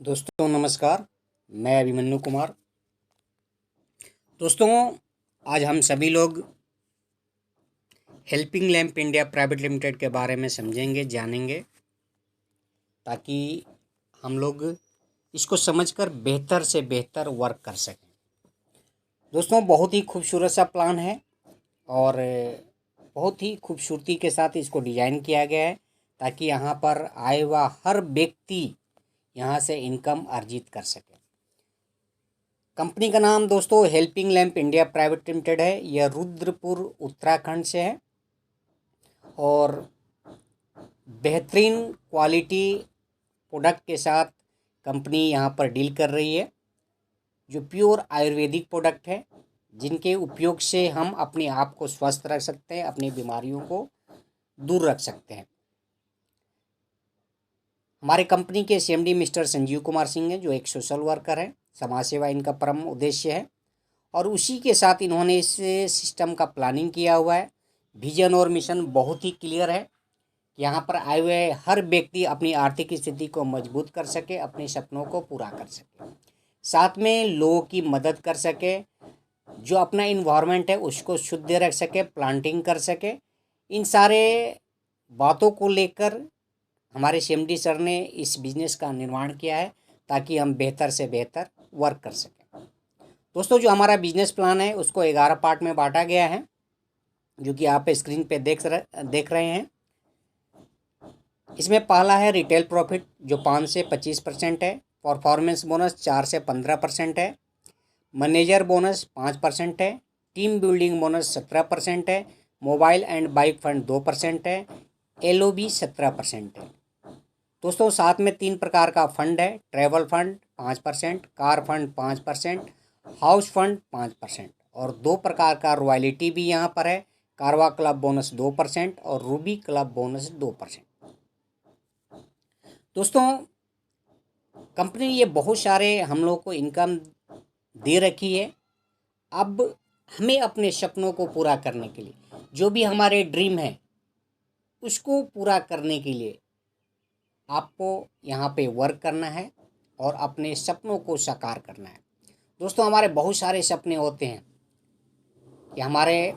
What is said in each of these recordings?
दोस्तों नमस्कार। मैं अभिमन्यु कुमार। दोस्तों, आज हम सभी लोग helping Lamp India private limited के बारे में समझेंगे, जानेंगे, ताकि हम लोग इसको समझकर बेहतर से बेहतर वर्क कर सकें। दोस्तों, बहुत ही खूबसूरत सा प्लान है और बहुत ही खूबसूरती के साथ इसको डिज़ाइन किया गया है ताकि यहाँ पर आए हुआ हर व्यक्ति यहाँ से इनकम अर्जित कर सके। कंपनी का नाम दोस्तों helping Lamp India private limited है। यह रुद्रपुर उत्तराखंड से है और बेहतरीन क्वालिटी प्रोडक्ट के साथ कंपनी यहाँ पर डील कर रही है, जो प्योर आयुर्वेदिक प्रोडक्ट है, जिनके उपयोग से हम अपने आप को स्वस्थ रख सकते हैं, अपनी बीमारियों को दूर रख सकते हैं। हमारे कंपनी के सीएमडी मिस्टर संजीव कुमार सिंह हैं, जो एक सोशल वर्कर हैं। समाज सेवा इनका परम उद्देश्य है और उसी के साथ इन्होंने इस सिस्टम का प्लानिंग किया हुआ है। विजन और मिशन बहुत ही क्लियर है कि यहाँ पर आए हुए हर व्यक्ति अपनी आर्थिक स्थिति को मजबूत कर सके, अपने सपनों को पूरा कर सके, साथ में लोगों की मदद कर सके, जो अपना इन्वायरमेंट है उसको शुद्ध रख सके, प्लांटिंग कर सके। इन सारे बातों को लेकर हमारे सीएमडी सर ने इस बिज़नेस का निर्माण किया है ताकि हम बेहतर से बेहतर वर्क कर सकें। दोस्तों, जो हमारा बिजनेस प्लान है उसको 11 पार्ट में बांटा गया है, जो कि आप स्क्रीन पे देख रहे हैं। इसमें पहला है रिटेल प्रॉफिट, जो 5 से 25% है। परफॉर्मेंस बोनस 4 से 15% है। मैनेजर बोनस 5% है। टीम बिल्डिंग बोनस 17% है। मोबाइल एंड बाइक फंड 2% है। LOB 17% है। दोस्तों, साथ में 3 प्रकार का फंड है। Travel fund 5%, car fund 5%, house fund 5% और 2 प्रकार का रॉयल्टी भी यहाँ पर है। कारवा क्लब बोनस 2% और रूबी क्लब बोनस 2%। दोस्तों, कंपनी ये बहुत सारे हम लोग को इनकम दे रखी है। अब हमें अपने सपनों को पूरा करने के लिए, जो भी हमारे ड्रीम है उसको पूरा करने के लिए आपको यहाँ पे वर्क करना है और अपने सपनों को साकार करना है। दोस्तों, हमारे बहुत सारे सपने होते हैं कि हमारे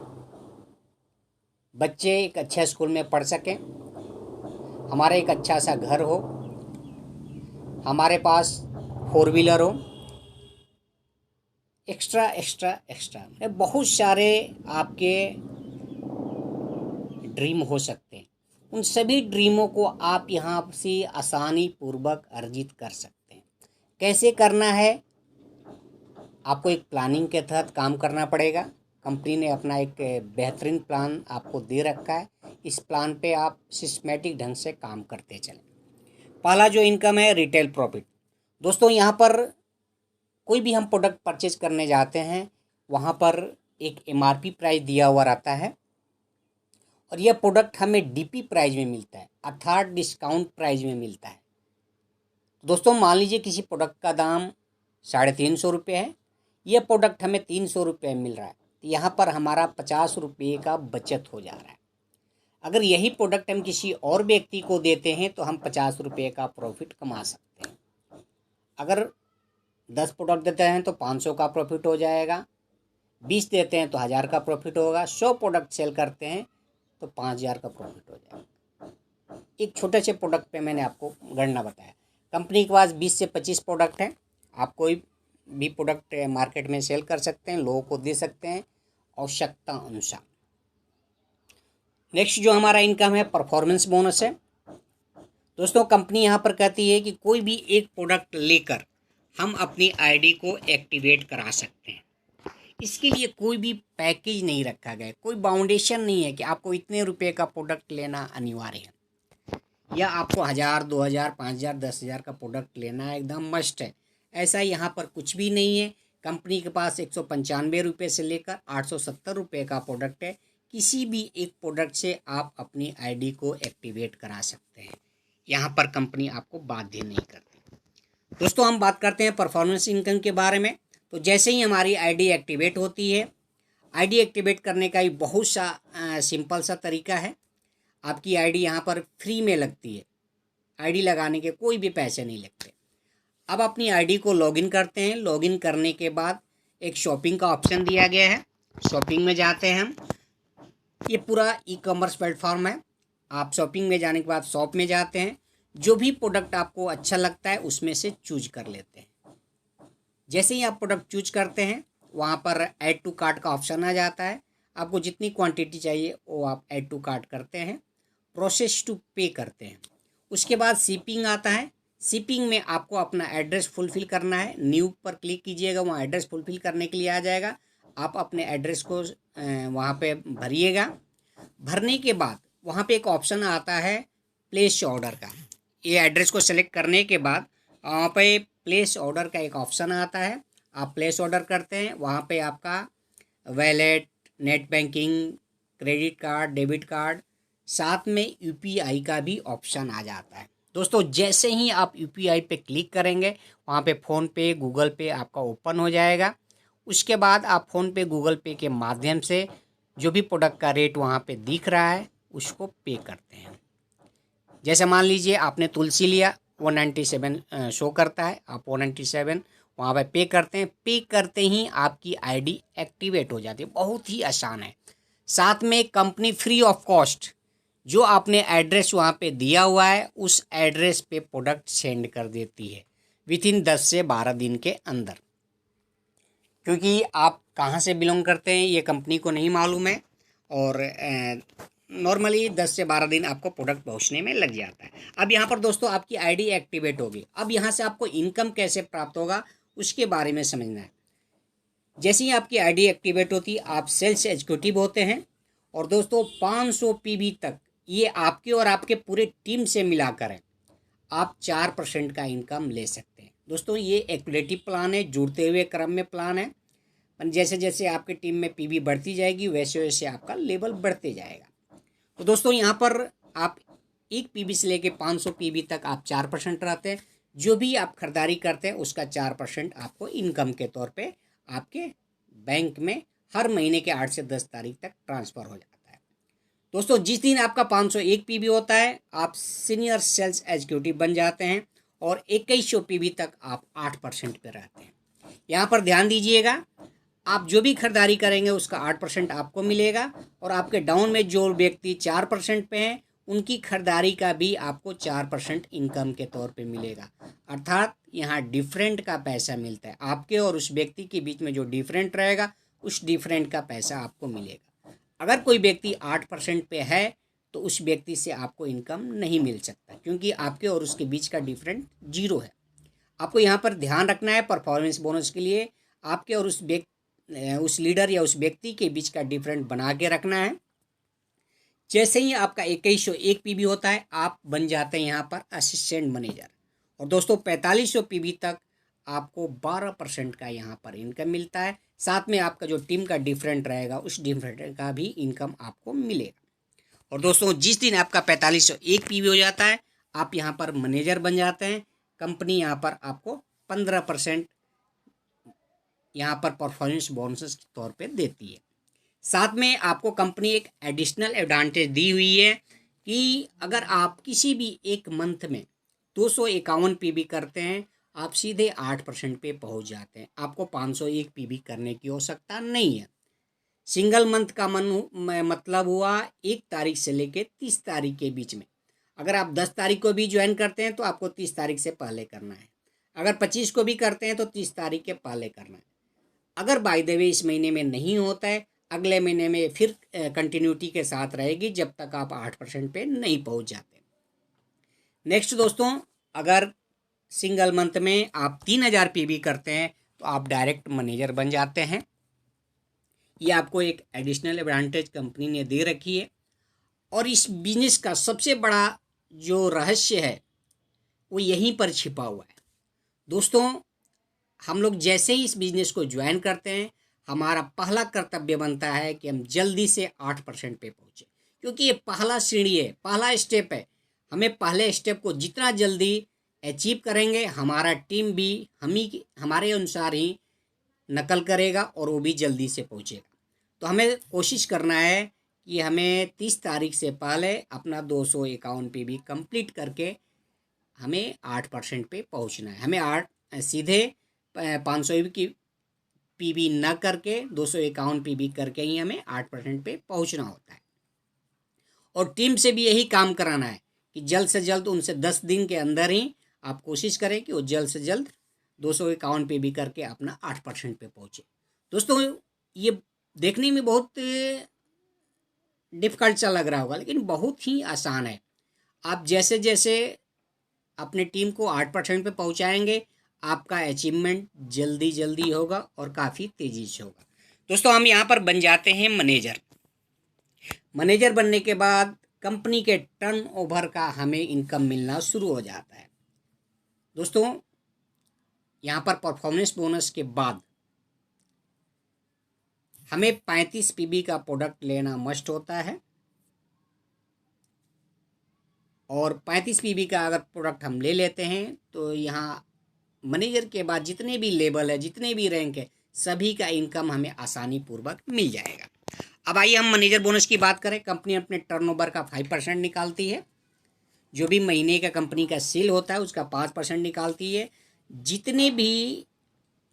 बच्चे एक अच्छे स्कूल में पढ़ सकें, हमारा एक अच्छा सा घर हो, हमारे पास 4 व्हीलर हो, एक्स्ट्रा एक्स्ट्रा एक्स्ट्रा बहुत सारे आपके ड्रीम हो सकते हैं। उन सभी ड्रीमों को आप यहाँ से आसानी पूर्वक अर्जित कर सकते हैं। कैसे करना है? आपको एक प्लानिंग के तहत काम करना पड़ेगा। कंपनी ने अपना एक बेहतरीन प्लान आपको दे रखा है। इस प्लान पे आप सिस्टमेटिक ढंग से काम करते चलें। पहला जो इनकम है रिटेल प्रॉफिट। दोस्तों, यहाँ पर कोई भी हम प्रोडक्ट परचेज करने जाते हैं, वहाँ पर एक MRP प्राइस दिया हुआ रहता है और यह प्रोडक्ट हमें DP प्राइस में मिलता है, अर्थात डिस्काउंट प्राइस में मिलता है। दोस्तों, मान लीजिए किसी प्रोडक्ट का दाम 350 रुपये है, यह प्रोडक्ट हमें 300 रुपये में मिल रहा है, तो यहाँ पर हमारा 50 रुपये का बचत हो जा रहा है। अगर यही प्रोडक्ट हम किसी और व्यक्ति को देते हैं तो हम 50 रुपये का प्रॉफिट कमा सकते हैं। अगर 10 प्रोडक्ट देते हैं तो 500 का प्रॉफिट हो जाएगा, 20 देते हैं तो 1000 का प्रॉफिट होगा, 100 प्रोडक्ट सेल करते हैं तो 5000 का प्रॉफिट हो जाएगा। एक छोटे से प्रोडक्ट पे मैंने आपको गणना बताया। कंपनी के पास 20 से 25 प्रोडक्ट हैं। आप कोई भी प्रोडक्ट मार्केट में सेल कर सकते हैं, लोगों को दे सकते हैं आवश्यकता अनुसार। नेक्स्ट जो हमारा इनकम है परफॉर्मेंस बोनस है। दोस्तों, कंपनी यहाँ पर कहती है कि कोई भी एक प्रोडक्ट लेकर हम अपनी ID को एक्टिवेट करा सकते हैं। इसके लिए कोई भी पैकेज नहीं रखा गया है, कोई बाउंडेशन नहीं है कि आपको इतने रुपए का प्रोडक्ट लेना अनिवार्य है या आपको 1000, 2000, 5000, 10,000 का प्रोडक्ट लेना एकदम मस्ट है। ऐसा यहाँ पर कुछ भी नहीं है। कंपनी के पास 195 रुपये से लेकर 870 रुपये का प्रोडक्ट है। किसी भी एक प्रोडक्ट से आप अपनी ID को एक्टिवेट करा सकते हैं। यहाँ पर कंपनी आपको बाध्य नहीं करती। दोस्तों, हम बात करते हैं परफॉर्मेंस इनकम के बारे में। तो जैसे ही हमारी ID एक्टिवेट होती है, ID एक्टिवेट करने का ही बहुत सा सिंपल सा तरीका है। आपकी ID यहाँ पर फ्री में लगती है। ID लगाने के कोई भी पैसे नहीं लगते। अब अपनी आईडी को लॉगिन करते हैं। लॉगिन करने के बाद एक शॉपिंग का ऑप्शन दिया गया है, शॉपिंग में जाते हैं हम। ये पूरा ई कॉमर्स प्लेटफॉर्म है। आप शॉपिंग में जाने के बाद शॉप में जाते हैं, जो भी प्रोडक्ट आपको अच्छा लगता है उसमें से चूज कर लेते हैं। जैसे ही आप प्रोडक्ट चूज करते हैं, वहाँ पर ऐड टू कार्ट का ऑप्शन आ जाता है। आपको जितनी क्वांटिटी चाहिए वो आप ऐड टू कार्ट करते हैं, प्रोसेस टू पे करते हैं। उसके बाद शिपिंग आता है। शिपिंग में आपको अपना एड्रेस फुलफ़िल करना है। न्यू पर क्लिक कीजिएगा, वहाँ एड्रेस फुलफ़िल करने के लिए आ जाएगा। आप अपने एड्रेस को वहाँ पे भरिएगा। भरने के बाद वहाँ पे एक ऑप्शन आता है प्लेस ऑर्डर का। ये एड्रेस को सेलेक्ट करने के बाद वहाँ पे प्लेस ऑर्डर का एक ऑप्शन आता है। आप प्लेस ऑर्डर करते हैं, वहाँ पे आपका wallet, net banking, credit card, debit card, साथ में यूपीआई का भी ऑप्शन आ जाता है। दोस्तों, जैसे ही आप यूपीआई पे क्लिक करेंगे, वहाँ पे फ़ोनपे, गूगल पे आपका ओपन हो जाएगा। उसके बाद आप फ़ोनपे, गूगल पे के माध्यम से जो भी प्रोडक्ट का रेट वहाँ पे दिख रहा है उसको पे करते हैं। जैसे मान लीजिए आपने तुलसी लिया, 197 शो करता है, आप 197 वहाँ पे पे करते हैं। पे करते ही आपकी आईडी एक्टिवेट हो जाती है। बहुत ही आसान है। साथ में कंपनी फ्री ऑफ कॉस्ट जो आपने एड्रेस वहाँ पे दिया हुआ है उस एड्रेस पे प्रोडक्ट सेंड कर देती है विथिन 10 से 12 दिन के अंदर। क्योंकि आप कहाँ से बिलोंग करते हैं ये कंपनी को नहीं मालूम है, और नॉर्मली 10 से 12 दिन आपको प्रोडक्ट पहुँचने में लग जाता है। अब यहाँ पर दोस्तों आपकी आईडी एक्टिवेट होगी। अब यहाँ से आपको इनकम कैसे प्राप्त होगा उसके बारे में समझना है। जैसे ही आपकी आईडी एक्टिवेट होती है, आप सेल्स एग्जीक्यूटिव होते हैं, और दोस्तों 500 पीबी तक ये आपके और आपके पूरे टीम से मिलाकर है, आप 4% का इनकम ले सकते हैं। दोस्तों, ये एक्टिवेटिव प्लान है, जुड़ते हुए क्रम में प्लान है। जैसे जैसे आपकी टीम में पीबी बढ़ती जाएगी वैसे वैसे आपका लेवल बढ़ते जाएगा। तो दोस्तों, यहाँ पर आप 1 पीबी से लेके 500 पीबी तक आप 4% रहते हैं। जो भी आप खरीदारी करते हैं उसका 4% आपको इनकम के तौर पे आपके बैंक में हर महीने के 8 से 10 तारीख तक ट्रांसफ़र हो जाता है। दोस्तों, जिस दिन आपका 501 पीबी होता है, आप सीनियर सेल्स एग्जीक्यूटिव बन जाते हैं, और 2100 पीबी तक आप 8% पे रहते हैं। यहाँ पर ध्यान दीजिएगा, आप जो भी खरीदारी करेंगे उसका 8% आपको मिलेगा, और आपके डाउन में जो व्यक्ति 4% पे हैं उनकी खरीदारी का भी आपको 4% इनकम के तौर पे मिलेगा। अर्थात यहाँ डिफरेंट का पैसा मिलता है। आपके और उस व्यक्ति के बीच में जो डिफरेंट रहेगा उस डिफरेंट का पैसा आपको मिलेगा। अगर कोई व्यक्ति 8% पे है तो उस व्यक्ति से आपको इनकम नहीं मिल सकता, क्योंकि आपके और उसके बीच का डिफरेंट 0 है। आपको यहाँ पर ध्यान रखना है, परफॉर्मेंस बोनस के लिए आपके और उस लीडर या उस व्यक्ति के बीच का डिफरेंट बना के रखना है। जैसे ही आपका 2101 पीबी होता है, आप बन जाते हैं यहाँ पर असिस्टेंट मैनेजर, और दोस्तों 4500 पीबी तक आपको 12% का यहाँ पर इनकम मिलता है। साथ में आपका जो टीम का डिफरेंट रहेगा उस डिफरेंट का भी इनकम आपको मिलेगा। और दोस्तों, जिस दिन आपका 4501 पीबी हो जाता है, आप यहाँ पर मैनेजर बन जाते हैं। कंपनी यहाँ पर आपको 15% यहाँ पर परफॉर्मेंस बोनस के तौर पे देती है। साथ में आपको कंपनी एक एडिशनल एडवांटेज दी हुई है कि अगर आप किसी भी एक मंथ में 251 पीबी करते हैं, आप सीधे 8% पे पहुंच जाते हैं। आपको 501 पीबी करने की आवश्यकता नहीं है। सिंगल मंथ का मतलब हुआ 1 तारीख से लेके 30 तारीख के बीच में। अगर आप 10 तारीख को भी ज्वाइन करते हैं तो आपको 30 तारीख से पहले करना है। अगर 25 को भी करते हैं तो 30 तारीख के पहले करना है। अगर बाय द वे इस महीने में नहीं होता है, अगले महीने में फिर कंटिन्यूटी के साथ रहेगी जब तक आप 8% पे नहीं पहुंच जाते। नेक्स्ट दोस्तों, अगर सिंगल मंथ में आप 3000 पीबी करते हैं तो आप डायरेक्ट मैनेजर बन जाते हैं। ये आपको एक एडिशनल एडवांटेज कंपनी ने दे रखी है, और इस बिजनेस का सबसे बड़ा जो रहस्य है वो यहीं पर छिपा हुआ है। दोस्तों, हम लोग जैसे ही इस बिज़नेस को ज्वाइन करते हैं, हमारा पहला कर्तव्य बनता है कि हम जल्दी से 8% पे पहुँचे, क्योंकि ये पहला सीढ़ी है, पहला स्टेप है। हमें पहले स्टेप को जितना जल्दी अचीव करेंगे, हमारा टीम भी हमारे अनुसार ही नकल करेगा और वो भी जल्दी से पहुँचेगा। तो हमें कोशिश करना है कि हमें 30 तारीख से पहले अपना 251 पे भी कंप्लीट करके हमें 8% पे पहुँचना है। हमें सीधे 500 की पीबी न करके 251 पीबी करके ही हमें 8% पे पहुंचना होता है। और टीम से भी यही काम कराना है कि जल्द से जल्द उनसे 10 दिन के अंदर ही आप कोशिश करें कि वो जल्द से जल्द 251 पीबी करके अपना 8% पे पहुंचे। दोस्तों ये देखने में बहुत डिफ़िकल्ट सा लग रहा होगा, लेकिन बहुत ही आसान है। आप जैसे जैसे अपने टीम को 8% पे पहुंचाएंगे, आपका अचीवमेंट जल्दी जल्दी होगा और काफ़ी तेज़ी से होगा। दोस्तों हम यहाँ पर बन जाते हैं मैनेजर। मैनेजर बनने के बाद कंपनी के टर्नओवर का हमें इनकम मिलना शुरू हो जाता है। दोस्तों यहाँ पर परफॉर्मेंस बोनस के बाद हमें 35 पीबी का प्रोडक्ट लेना मस्ट होता है। और 35 पीबी का अगर प्रोडक्ट हम ले लेते हैं तो यहाँ मैनेजर के बाद जितने भी लेवल है, जितने भी रैंक है, सभी का इनकम हमें आसानी पूर्वक मिल जाएगा। अब आइए हम मैनेजर बोनस की बात करें। कंपनी अपने टर्नओवर का 5% निकालती है। जो भी महीने का कंपनी का सेल होता है उसका 5% निकालती है। जितने भी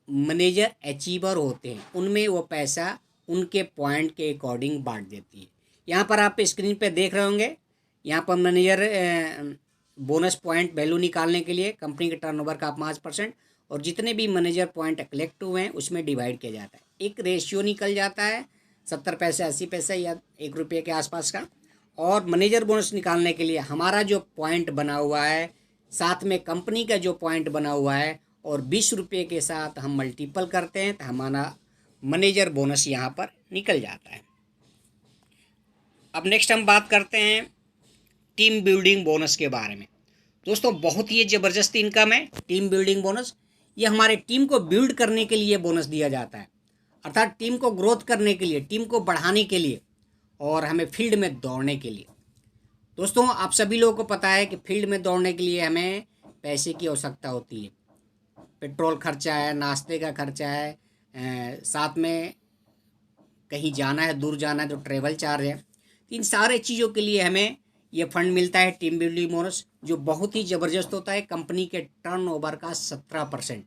मैनेजर अचीवर होते हैं उनमें वो पैसा उनके पॉइंट के अकॉर्डिंग बांट देती है। यहाँ पर आप स्क्रीन पे देख रहे होंगे, यहाँ पर मैनेजर बोनस पॉइंट वैल्यू निकालने के लिए कंपनी के टर्नओवर का 5% और जितने भी मैनेजर पॉइंट कलेक्ट हुए हैं उसमें डिवाइड किया जाता है। एक रेशियो निकल जाता है 70 पैसे 80 पैसे या 1 रुपये के आसपास का। और मैनेजर बोनस निकालने के लिए हमारा जो पॉइंट बना हुआ है, साथ में कंपनी का जो पॉइंट बना हुआ है, और 20 रुपये के साथ हम मल्टीपल करते हैं तो हमारा मैनेजर बोनस यहाँ पर निकल जाता है। अब नेक्स्ट हम बात करते हैं टीम बिल्डिंग बोनस के बारे में। दोस्तों बहुत ही ज़बरदस्त इनकम है टीम बिल्डिंग बोनस। ये हमारे टीम को बिल्ड करने के लिए बोनस दिया जाता है, अर्थात टीम को ग्रोथ करने के लिए, टीम को बढ़ाने के लिए और हमें फील्ड में दौड़ने के लिए। दोस्तों आप सभी लोगों को पता है कि फील्ड में दौड़ने के लिए हमें पैसे की आवश्यकता होती है। पेट्रोल खर्चा है, नाश्ते का खर्चा है, साथ में कहीं जाना है, दूर जाना है तो ट्रेवल चार्ज है। इन सारे चीज़ों के लिए हमें ये फंड मिलता है टीम बिल्डिंग बोनस, जो बहुत ही ज़बरदस्त होता है। कंपनी के टर्नओवर का 17%,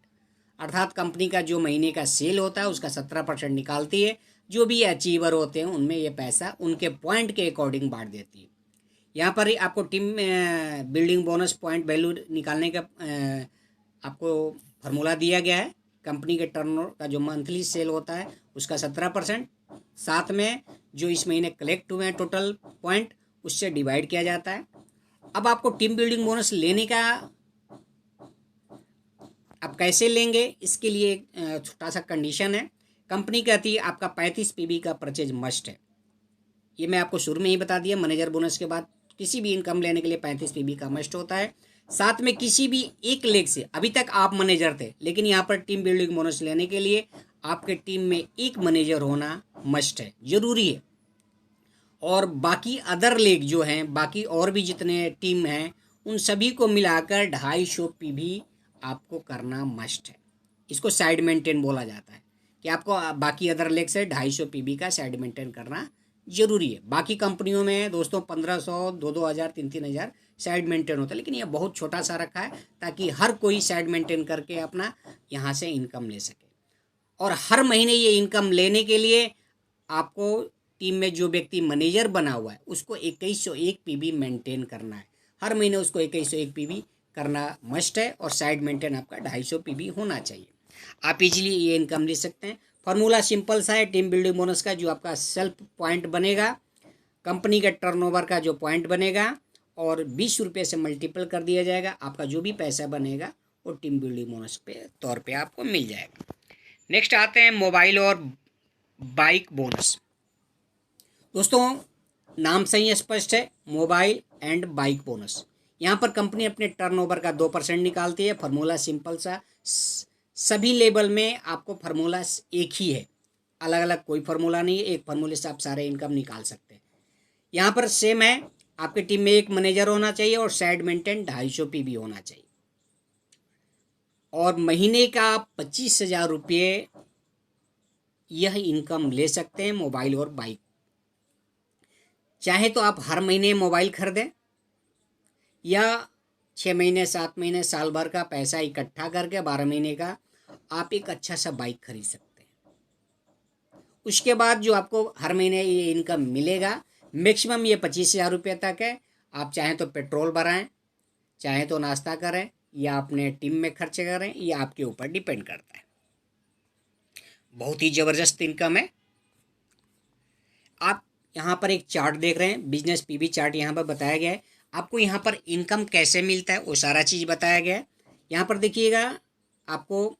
अर्थात कंपनी का जो महीने का सेल होता है उसका 17% निकालती है। जो भी अचीवर होते हैं उनमें ये पैसा उनके पॉइंट के अकॉर्डिंग बांट देती है। यहाँ पर आपको team building bonus point value निकालने का आपको फार्मूला दिया गया है। कंपनी के टर्नओवर का जो मंथली सेल होता है उसका 17%, साथ में जो इस महीने कलेक्ट हुए हैं टोटल पॉइंट उससे डिवाइड किया जाता है। अब आपको टीम बिल्डिंग बोनस लेने का आप कैसे लेंगे, इसके लिए एक छोटा सा कंडीशन है। कंपनी कहती है आपका 35 पीबी का परचेज मस्ट है। ये मैं आपको शुरू में ही बता दिया। मैनेजर बोनस के बाद किसी भी इनकम लेने के लिए 35 पीबी का मस्ट होता है। साथ में किसी भी एक लेग से, अभी तक आप मैनेजर थे लेकिन यहाँ पर टीम बिल्डिंग बोनस लेने के लिए आपके टीम में एक मैनेजर होना मस्ट है, ज़रूरी है। और बाकी अदर लेग जो हैं, बाकी और भी जितने टीम हैं उन सभी को मिलाकर 250 पीबी आपको करना मस्ट है। इसको साइड मेंटेन बोला जाता है कि आपको बाकी अदर लेग से 250 पीबी का साइड मेंटेन करना ज़रूरी है। बाकी कंपनियों में दोस्तों 1500, 2-2 हज़ार, 3-3 हज़ार साइड मेंटेन होता है, लेकिन ये बहुत छोटा सा रखा है ताकि हर कोई साइड मेंटेन करके अपना यहाँ से इनकम ले सके। और हर महीने ये इनकम लेने के लिए आपको टीम में जो व्यक्ति मैनेजर बना हुआ है उसको 2101 पीबी मेंटेन करना है। हर महीने उसको 2101 पीबी करना मस्ट है और साइड मेंटेन आपका 250 पीबी होना चाहिए। आप इजीली ये इनकम ले सकते हैं। फार्मूला सिंपल सा है टीम बिल्डिंग बोनस का। जो आपका सेल्फ पॉइंट बनेगा, कंपनी का टर्नओवर का जो पॉइंट बनेगा और 20 रुपये से मल्टीपल कर दिया जाएगा, आपका जो भी पैसा बनेगा वो टीम बिल्डिंग बोनस पे तौर पे आपको मिल जाएगा। नेक्स्ट आते हैं मोबाइल और बाइक बोनस। दोस्तों नाम से ही स्पष्ट है, मोबाइल एंड बाइक बोनस। यहाँ पर कंपनी अपने टर्नओवर का 2% निकालती है। फार्मूला सिंपल सा, सभी लेवल में आपको फार्मूला एक ही है, अलग अलग कोई फार्मूला नहीं है। एक फार्मूले से आप सारे इनकम निकाल सकते हैं। यहाँ पर सेम है, आपकी टीम में एक मैनेजर होना चाहिए और साइड मेंटेन 250 पीबी होना चाहिए और महीने का 25,000 रुपये यह इनकम ले सकते हैं मोबाइल और बाइक। चाहे तो आप हर महीने मोबाइल खरीदें या 6 महीने 7 महीने साल भर का पैसा इकट्ठा करके 12 महीने का आप एक अच्छा सा बाइक खरीद सकते हैं। उसके बाद जो आपको हर महीने ये इनकम मिलेगा, मैक्सिमम ये 25,000 रुपये तक है। आप चाहें तो पेट्रोल भराएं, चाहें तो नाश्ता करें, या अपने टीम में खर्च करें, ये आपके ऊपर डिपेंड करता है। बहुत ही ज़बरदस्त इनकम है। आप यहाँ पर एक चार्ट देख रहे हैं, बिजनेस पीवी चार्ट यहाँ पर बताया गया है। आपको यहाँ पर इनकम कैसे मिलता है वो सारा चीज़ बताया गया है। यहाँ पर देखिएगा, आपको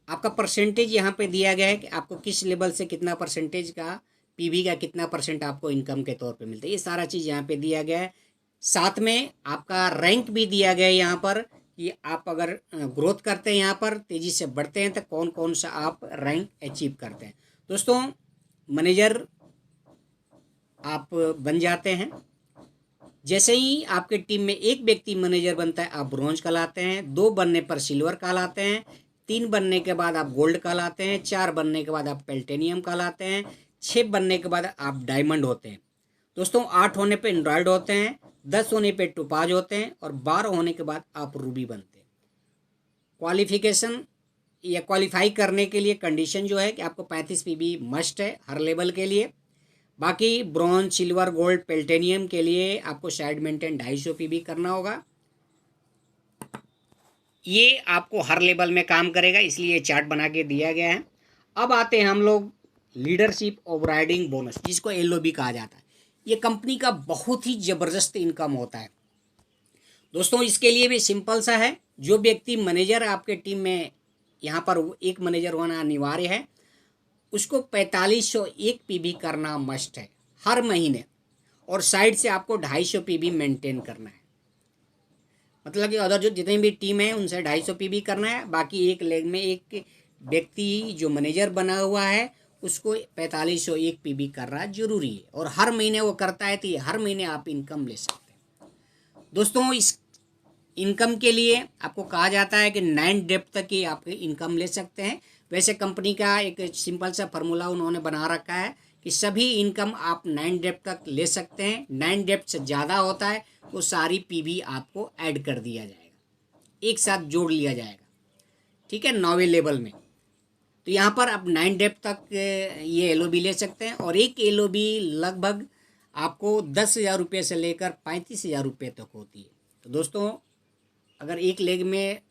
आपका परसेंटेज यहाँ पे दिया गया है कि आपको किस लेवल से कितना परसेंटेज का पीवी का कितना परसेंट आपको इनकम के तौर पे मिलता है, ये सारा चीज़ यहाँ पे दिया गया है। साथ में आपका रैंक भी दिया गया है यहाँ पर कि आप अगर ग्रोथ करते हैं, यहाँ पर तेज़ी से बढ़ते हैं, तो कौन कौन सा आप रैंक अचीव करते हैं। दोस्तों, मैनेजर आप बन जाते हैं। जैसे ही आपके टीम में एक व्यक्ति मैनेजर बनता है, आप ब्रॉन्ज कहलाते हैं। 2 बनने पर सिल्वर कहलाते हैं। 3 बनने के बाद आप गोल्ड कहलाते हैं। 4 बनने के बाद आप प्लेटिनियम कहलाते हैं। 6 बनने के बाद आप डायमंड होते हैं। दोस्तों, 8 होने पे एंड्रॉयड होते हैं। 10 होने पे टोपाज होते हैं। और 12 होने के बाद आप रूबी बनते हैं। क्वालिफिकेशन या क्वालिफाई करने के लिए कंडीशन जो है कि आपको 35 पीवी मस्ट है हर लेवल के लिए। बाकी ब्रॉन्ज, सिल्वर, गोल्ड, प्लेटिनियम के लिए आपको साइड मेंटेन 250 पीवी करना होगा। ये आपको हर लेवल में काम करेगा, इसलिए ये चार्ट बना के दिया गया है। अब आते हैं हम लोग लीडरशिप ओवरराइडिंग बोनस, जिसको LOB कहा जाता है। ये कंपनी का बहुत ही ज़बरदस्त इनकम होता है। दोस्तों, इसके लिए भी सिंपल सा है। जो व्यक्ति मैनेजर आपके टीम में, यहाँ पर एक मैनेजर होना अनिवार्य है, उसको 4501 पीवी करना मस्ट है हर महीने। और साइड से आपको 250 पीवी मेंटेन करना है। मतलब कि अदर जो जितनी भी टीम है उनसे 250 पीवी करना है। बाकी एक लेग में एक व्यक्ति जो मैनेजर बना हुआ है उसको 4501 पीवी करना जरूरी है। और हर महीने वो करता है, तो ये हर महीने आप इनकम ले सकते हैं। दोस्तों, इस इनकम के लिए आपको कहा जाता है कि 9 डेप्थ तक की आप इनकम ले सकते हैं। वैसे कंपनी का एक सिंपल सा फार्मूला उन्होंने बना रखा है कि सभी इनकम आप 9 डेप्थ तक ले सकते हैं। 9 डेप्थ से ज़्यादा होता है तो सारी पीवी आपको ऐड कर दिया जाएगा, एक साथ जोड़ लिया जाएगा। ठीक है, 9वें लेवल में। तो यहाँ पर आप 9 डेप्थ तक ये LOB ले सकते हैं। और एक LOB लगभग आपको 10,000 रुपये से लेकर 35,000 रुपये तक होती है। तो दोस्तों, अगर एक लेग में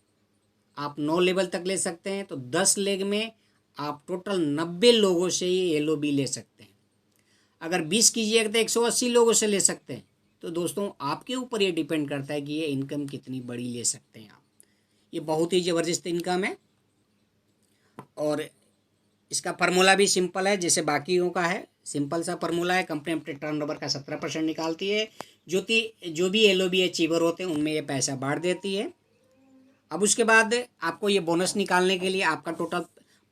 आप 9 लेवल तक ले सकते हैं, तो 10 लेग में आप टोटल 90 लोगों से ये LOB ले सकते हैं। अगर 20 कीजिएगा तो 180 लोगों से ले सकते हैं। तो दोस्तों, आपके ऊपर ये डिपेंड करता है कि ये इनकम कितनी बड़ी ले सकते हैं आप। ये बहुत ही ज़बरदस्त इनकम है। और इसका फार्मूला भी सिंपल है, जैसे बाकियों का है। सिंपल सा फार्मूला है। कंपनी अपने टर्नओवर का 17% निकालती है। जो भी LOB अचीवर होते हैं उनमें ये पैसा बांट देती है। अब उसके बाद आपको ये बोनस निकालने के लिए आपका टोटल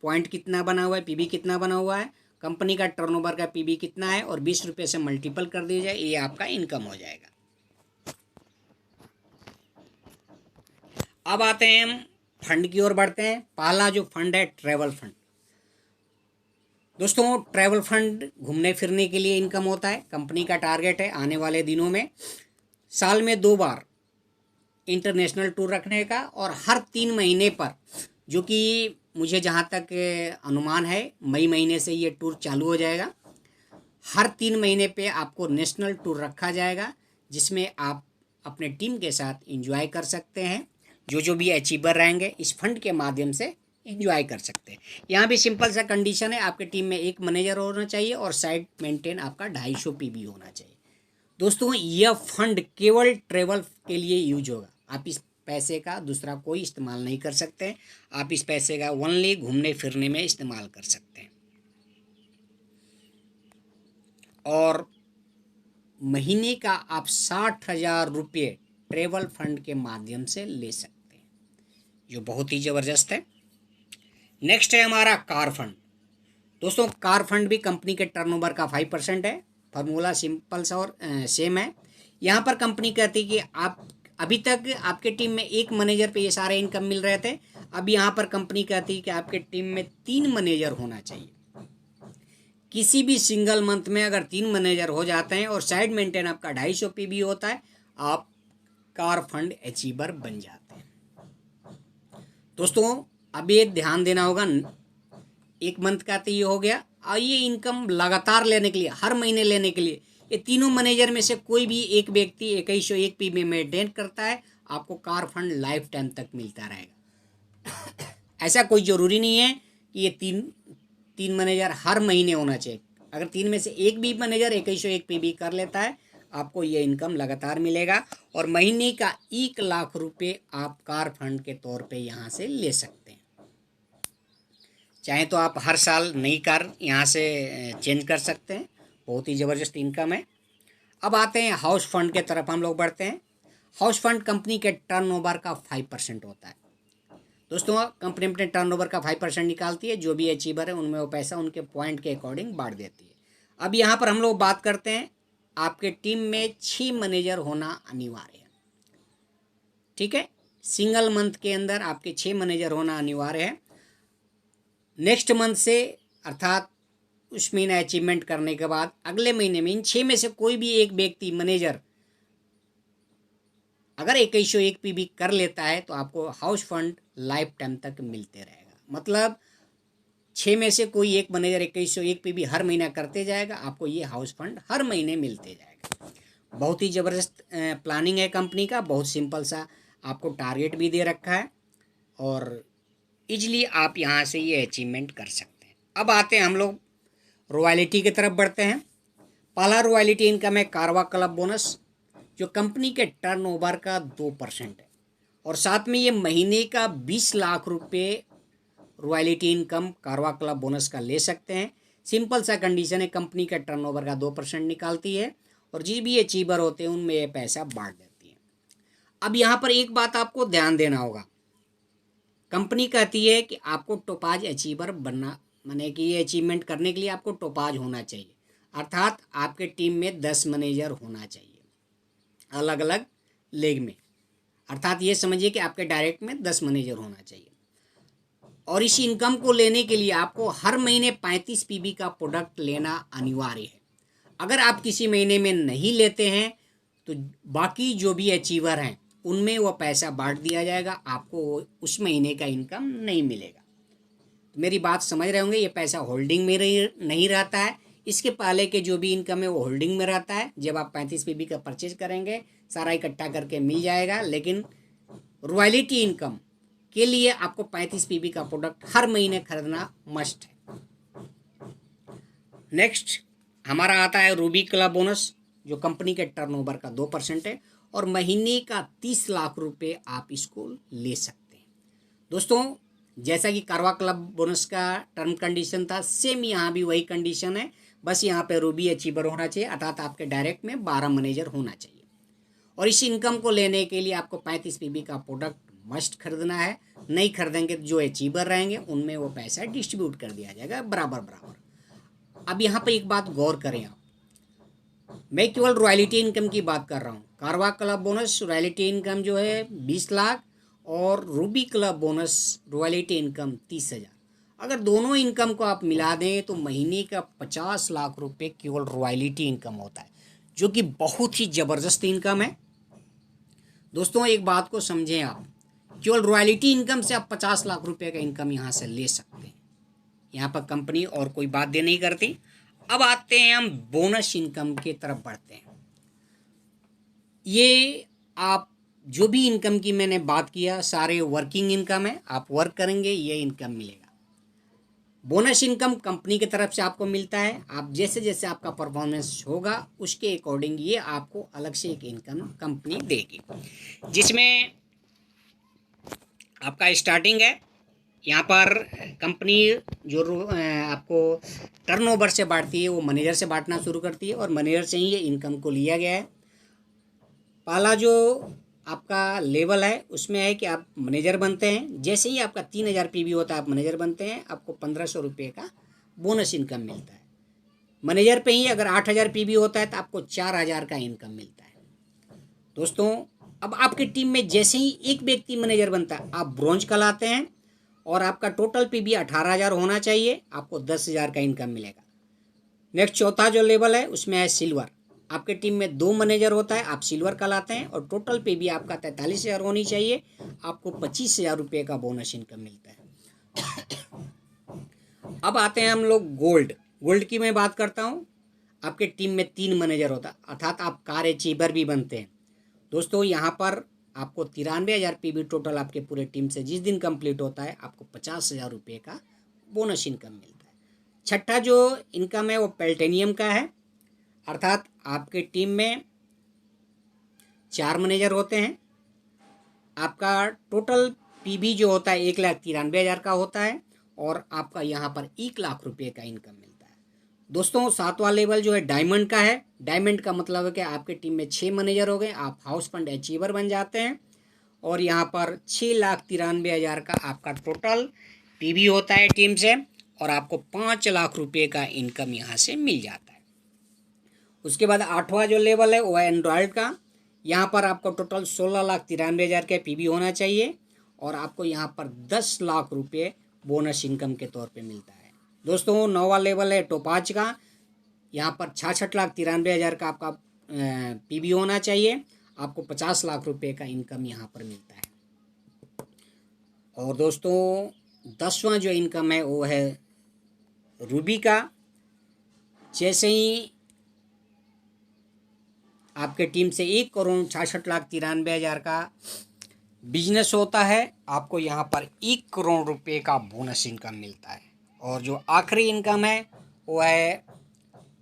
पॉइंट कितना बना हुआ है, पीवी कितना बना हुआ है, कंपनी का टर्नओवर का पीवी कितना है, और 20 रुपये से मल्टीपल कर दिया जाए, ये आपका इनकम हो जाएगा। अब आते हैं हम फंड की ओर बढ़ते हैं। पहला जो फंड है, ट्रैवल फंड। दोस्तों, ट्रैवल फंड घूमने फिरने के लिए इनकम होता है। कंपनी का टारगेट है आने वाले दिनों में साल में 2 बार इंटरनेशनल टूर रखने का। और हर 3 महीने पर, जो कि मुझे जहाँ तक अनुमान है मई महीने से ये टूर चालू हो जाएगा, हर 3 महीने पे आपको नेशनल टूर रखा जाएगा, जिसमें आप अपने टीम के साथ एंजॉय कर सकते हैं। जो भी अचीवर रहेंगे इस फंड के माध्यम से एंजॉय कर सकते हैं। यहाँ भी सिंपल सा कंडीशन है, आपके टीम में एक मैनेजर होना चाहिए और साइड मेंटेन आपका 250 पीवी होना चाहिए। दोस्तों, यह फंड केवल ट्रेवल के लिए यूज होगा। आप इस पैसे का दूसरा कोई इस्तेमाल नहीं कर सकते। आप इस पैसे का ओनली घूमने फिरने में इस्तेमाल कर सकते हैं। और महीने का आप 60,000 रुपये ट्रेवल फंड के माध्यम से ले सकते हैं, जो बहुत ही ज़बरदस्त है। नेक्स्ट है हमारा कार फंड। दोस्तों, कार फंड भी कंपनी के टर्नओवर का 5% है। फार्मूला सिंपल सा और सेम है। यहाँ पर कंपनी कहती है कि आप अभी तक आपके टीम में एक मैनेजर पे ये सारे इनकम मिल रहे थे। अब यहाँ पर कंपनी कहती है कि आपके टीम में 3 मैनेजर होना चाहिए। किसी भी सिंगल मंथ में अगर 3 मैनेजर हो जाते हैं और साइड मेंटेन आपका 250 पीवी होता है, आप कार फंड अचीवर बन जाते हैं। दोस्तों अब ये ध्यान देना होगा, एक मंथ का तो ये हो गया, और ये इनकम लगातार लेने के लिए, हर महीने लेने के लिए, ये तीनों मैनेजर में से कोई भी एक व्यक्ति 2101 पी में मेंटेन करता है, आपको कार फंड लाइफ टाइम तक मिलता रहेगा। ऐसा कोई ज़रूरी नहीं है कि ये तीन मैनेजर हर महीने होना चाहिए। अगर तीन में से एक भी मैनेजर 2101 पी भी कर लेता है, आपको ये इनकम लगातार मिलेगा, और महीने का 1 लाख रुपये आप कार फंड के तौर पे यहाँ से ले सकते हैं। चाहे तो आप हर साल नई कार यहाँ से चेंज कर सकते हैं, बहुत ही ज़बरदस्त इनकम है। अब आते हैं हाउस फंड के तरफ हम लोग बढ़ते हैं। हाउस फंड कंपनी के टर्नओवर का 5% होता है। दोस्तों कंपनी अपने टर्नओवर का 5% निकालती है, जो भी अचीवर है उनमें वो पैसा उनके पॉइंट के अकॉर्डिंग बांट देती है। अब यहाँ पर हम लोग बात करते हैं, आपके टीम में 6 मैनेजर होना अनिवार्य है। ठीक है, सिंगल मंथ के अंदर आपके 6 मैनेजर होना अनिवार्य है। नेक्स्ट मंथ से अर्थात उस महीने अचीवमेंट करने के बाद अगले महीने में इन 6 में से कोई भी एक व्यक्ति मैनेजर अगर 2101 पी भी कर लेता है तो आपको हाउस फंड लाइफ टाइम तक मिलते रहेगा। मतलब 6 में से कोई एक मैनेजर 2101 पी भी हर महीना करते जाएगा, आपको ये हाउस फंड हर महीने मिलते जाएगा। बहुत ही ज़बरदस्त प्लानिंग है कंपनी का, बहुत सिंपल सा आपको टारगेट भी दे रखा है, और इजली आप यहाँ से ये अचीवमेंट कर सकते हैं। अब आते हैं हम लोग रॉयल्टी की तरफ बढ़ते हैं। पहला रॉयल्टी इनकम है कारवा क्लब बोनस, जो कंपनी के टर्नओवर का 2% है, और साथ में ये महीने का 20 लाख रुपये रॉयल्टी इनकम कारवा क्लब बोनस का ले सकते हैं। सिंपल सा कंडीशन है, कंपनी का टर्नओवर का 2% निकालती है, और जिस भी अचीवर होते हैं उनमें ये पैसा बांट देती है। अब यहाँ पर एक बात आपको ध्यान देना होगा, कंपनी कहती है कि आपको टोपाज अचीवर बनना, माने कि ये अचीवमेंट करने के लिए आपको टोपाज होना चाहिए, अर्थात आपके टीम में 10 मैनेजर होना चाहिए अलग अलग लेग में, अर्थात ये समझिए कि आपके डायरेक्ट में 10 मैनेजर होना चाहिए। और इस इनकम को लेने के लिए आपको हर महीने 35 पीबी का प्रोडक्ट लेना अनिवार्य है। अगर आप किसी महीने में नहीं लेते हैं तो बाकी जो भी अचीवर हैं उनमें वो पैसा बांट दिया जाएगा, आपको उस महीने का इनकम नहीं मिलेगा। तो मेरी बात समझ रहे होंगे, ये पैसा होल्डिंग में नहीं रहता है, इसके पहले के जो भी इनकम है वो होल्डिंग में रहता है। जब आप 35 पीबी का परचेज करेंगे सारा इकट्ठा करके मिल जाएगा, लेकिन रॉयल्टी इनकम के लिए आपको 35 पीबी का प्रोडक्ट हर महीने खरीदना मस्ट है। नेक्स्ट हमारा आता है रूबी क्लब बोनस, जो कंपनी के टर्नओवर का 2% है, और महीने का 30 लाख रुपए आप इसको ले सकते हैं। दोस्तों जैसा कि कारवा क्लब बोनस का टर्म कंडीशन था, सेम यहाँ भी वही कंडीशन है, बस यहाँ पे रूबी अचीवर होना चाहिए, अर्थात आपके डायरेक्ट में 12 मैनेजर होना चाहिए। और इस इनकम को लेने के लिए आपको 35 पीबी का प्रोडक्ट मस्ट खरीदना है, नहीं खरीदेंगे तो जो अचीवर रहेंगे उनमें वो पैसा डिस्ट्रीब्यूट कर दिया जाएगा बराबर बराबर। अब यहाँ पे एक बात गौर करें आप, मैं केवल रॉयल्टी इनकम की बात कर रहा हूँ। कारवा क्लब बोनस रॉयल्टी इनकम जो है 20 लाख, और Ruby club bonus royalty income 30,000। अगर दोनों इनकम को आप मिला दें तो महीने का 50 लाख रुपए केवल रॉयल्टी इनकम होता है, जो कि बहुत ही ज़बरदस्त इनकम है। दोस्तों एक बात को समझें आप, केवल रॉयल्टी इनकम से आप 50 लाख रुपए का इनकम यहाँ से ले सकते हैं, यहाँ पर कंपनी और कोई बात दे नहीं करती। अब आते हैं हम बोनस इनकम की तरफ बढ़ते हैं। ये आप जो भी इनकम की मैंने बात किया सारे वर्किंग इनकम है, आप वर्क करेंगे ये इनकम मिलेगा। बोनस इनकम कंपनी की तरफ से आपको मिलता है, आप जैसे जैसे आपका परफॉर्मेंस होगा उसके अकॉर्डिंग ये आपको अलग से एक इनकम कंपनी देगी, जिसमें आपका स्टार्टिंग है। यहाँ पर कंपनी जो आपको टर्नओवर से बांटती है वो मैनेजर से बांटना शुरू करती है, और मैनेजर से ही ये इनकम को लिया गया है। पहला जो आपका लेवल है उसमें है कि आप मैनेजर बनते हैं, जैसे ही आपका 3000 पीबी होता है आप मैनेजर बनते हैं, आपको 1500 रुपये का बोनस इनकम मिलता है। मैनेजर पे ही अगर 8000 पीबी होता है तो आपको 4000 का इनकम मिलता है। दोस्तों अब आपकी टीम में जैसे ही एक व्यक्ति मैनेजर बनता है आप ब्रॉन्ज कहलाते हैं, और आपका टोटल पीबी 18,000 होना चाहिए, आपको 10,000 का इनकम मिलेगा। नेक्स्ट चौथा जो लेवल है उसमें है सिल्वर, आपके टीम में 2 मैनेजर होता है, आप सिल्वर कहलाते हैं, और टोटल पे भी आपका 43,000 होनी चाहिए। आपको 25,000 रुपये का बोनस इनकम मिलता है। अब आते हैं हम लोग गोल्ड। गोल्ड की मैं बात करता हूँ। आपके टीम में 3 मैनेजर होता है, अर्थात आप कार अचीवर भी बनते हैं। दोस्तों यहाँ पर आपको 93,000 पीबी टोटल आपके पूरे टीम से जिस दिन कंप्लीट होता है, आपको 50,000 रुपये का बोनस इनकम मिलता है। छठा जो इनकम है वो प्लैटिनम का है, अर्थात आपके टीम में 4 मैनेजर होते हैं। आपका टोटल पीबी जो होता है 1,93,000 का होता है, और आपका यहाँ पर 1,00,000 रुपये का इनकम मिलता है। दोस्तों 7वां लेवल जो है डायमंड का है। डायमंड का मतलब है कि आपके टीम में 6 मैनेजर हो गए, आप हाउस फंड अचीवर बन जाते हैं, और यहाँ पर 6,93,000 का आपका टोटल पीबी होता है टीम से, और आपको 5,00,000 रुपये का इनकम यहाँ से मिल जाता है। उसके बाद 8वां जो लेवल है वो है एंड्रॉयड का। यहाँ पर आपको टोटल 16,93,000 का पीबी होना चाहिए, और आपको यहाँ पर 10,00,000 रुपये बोनस इनकम के तौर पे मिलता है। दोस्तों 9वां लेवल है टोपाज का। यहाँ पर 66,93,000 का आपका पीबी होना चाहिए, आपको 50,00,000 रुपये का इनकम यहाँ पर मिलता है। और दोस्तों 10वां जो इनकम है वो है रूबी का। जैसे ही आपके टीम से 1,66,93,000 का बिजनेस होता है, आपको यहाँ पर 1 करोड़ रुपये का बोनस इनकम मिलता है। और जो आखिरी इनकम है वो है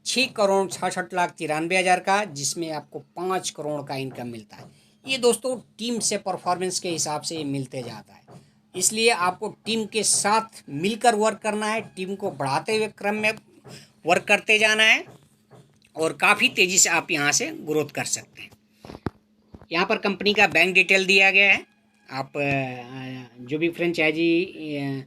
6,66,93,000 का, जिसमें आपको 5 करोड़ का इनकम मिलता है। ये दोस्तों टीम से परफॉर्मेंस के हिसाब से ये मिलते जाता है, इसलिए आपको टीम के साथ मिलकर वर्क करना है, टीम को बढ़ाते हुए क्रम में वर्क करते जाना है, और काफ़ी तेज़ी से आप यहाँ से ग्रोथ कर सकते हैं। यहाँ पर कंपनी का बैंक डिटेल दिया गया है। आप जो भी फ्रेंचाइजी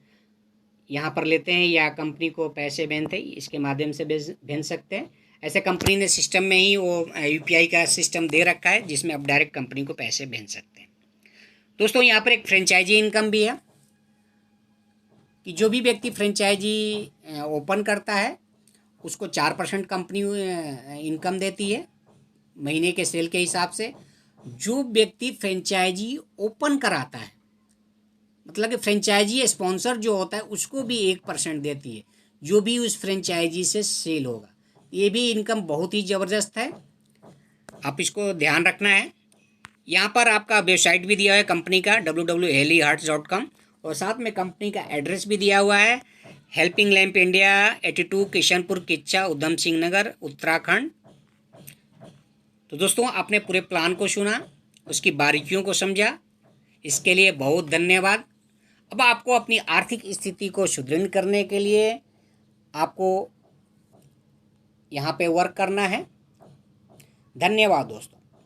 यहाँ पर लेते हैं या कंपनी को पैसे भेजते हैं, इसके माध्यम से भेज सकते हैं। ऐसे कंपनी ने सिस्टम में ही वो यूपीआई का सिस्टम दे रखा है, जिसमें आप डायरेक्ट कंपनी को पैसे भेज सकते हैं। दोस्तों यहाँ पर एक फ्रेंचाइजी इनकम भी है कि जो भी व्यक्ति फ्रेंचाइजी ओपन करता है उसको 4% कंपनी इनकम देती है महीने के सेल के हिसाब से। जो व्यक्ति फ्रेंचाइजी ओपन कराता है, मतलब कि फ्रेंचाइजी स्पॉन्सर जो होता है, उसको भी 1% देती है, जो भी उस फ्रेंचाइजी से सेल होगा। ये भी इनकम बहुत ही ज़बरदस्त है, आप इसको ध्यान रखना है। यहाँ पर आपका वेबसाइट भी दिया हुआ है कंपनी का www.helihearts.com, और साथ में कंपनी का एड्रेस भी दिया हुआ है, Helping Lamp India 82 Kishanpur Kichha Udham Singh Nagar Uttarakhand. तो दोस्तों आपने पूरे प्लान को सुना, उसकी बारीकियों को समझा, इसके लिए बहुत धन्यवाद। अब आपको अपनी आर्थिक स्थिति को सुदृढ़ करने के लिए आपको यहाँ पे वर्क करना है। धन्यवाद दोस्तों।